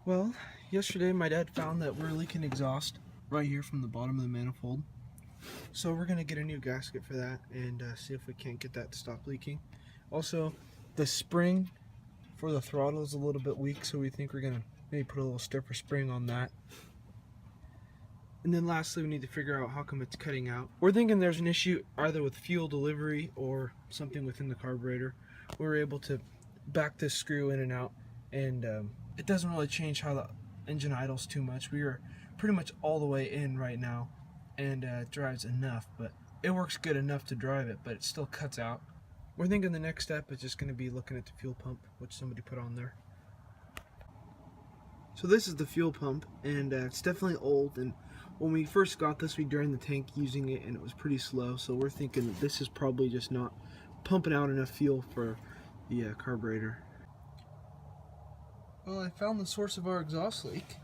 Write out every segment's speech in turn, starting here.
Well, yesterday my dad found that we're leaking exhaust right here from the bottom of the manifold. So we're going to get a new gasket for that and see if we can't get that to stop leaking. Also, the spring for the throttle is a little bit weak, so we think we're going to maybe put a little stiffer spring on that. And then lastly, we need to figure out how come it's cutting out. We're thinking there's an issue either with fuel delivery or something within the carburetor. We were able to back this screw in and out, and it doesn't really change how the engine idles too much. We are pretty much all the way in right now, and it drives enough, but it works good enough to drive it, but it still cuts out. We're thinking the next step is just going to be looking at the fuel pump, which somebody put on there. So this is the fuel pump, and it's definitely old, and when we first got this we drained the tank using it and it was pretty slow, so we're thinking that this is probably just not pumping out enough fuel for the carburetor. Well, I found the source of our exhaust leak.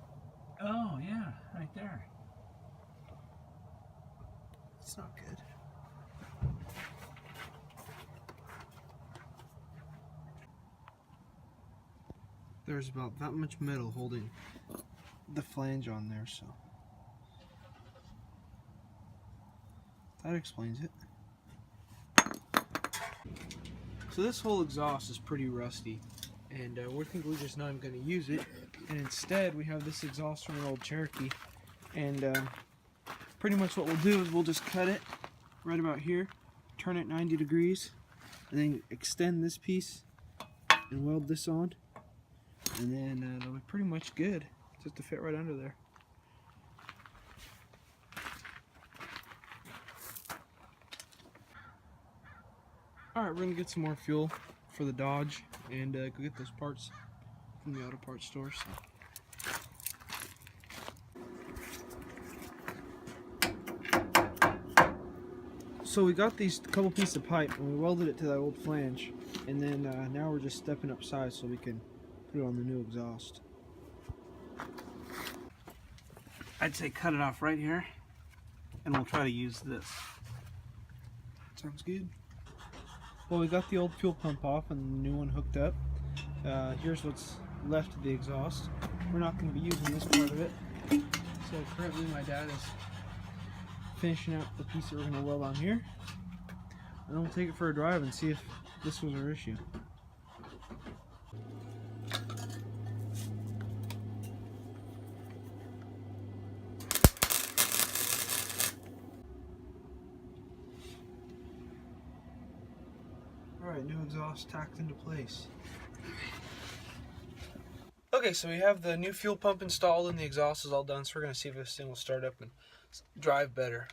Oh yeah, right there. It's not good. There's about that much metal holding the flange on there, so that explains it. So this whole exhaust is pretty rusty, and we're thinking we're just not even going to use it, and instead we have this exhaust from an old Cherokee, and pretty much what we'll do is we'll just cut it right about here, turn it 90 degrees, and then extend this piece and weld this on, and then it'll be pretty much good just to fit right under there. Alright, we're going to get some more fuel for the Dodge and go get those parts from the auto parts store. So we got these couple pieces of pipe and we welded it to that old flange, and then now we're just stepping up size so we can put it on the new exhaust. I'd say cut it off right here, and we'll try to use this. Sounds good. Well, we got the old fuel pump off and the new one hooked up. Here's what's left of the exhaust. We're not going to be using this part of it. So currently my dad is finishing out the piece that we're going to weld on here. And then we'll take it for a drive and see if this was our issue. Alright, new exhaust tacked into place. Okay, so we have the new fuel pump installed and the exhaust is all done, so we're going to see if this thing will start up and drive better.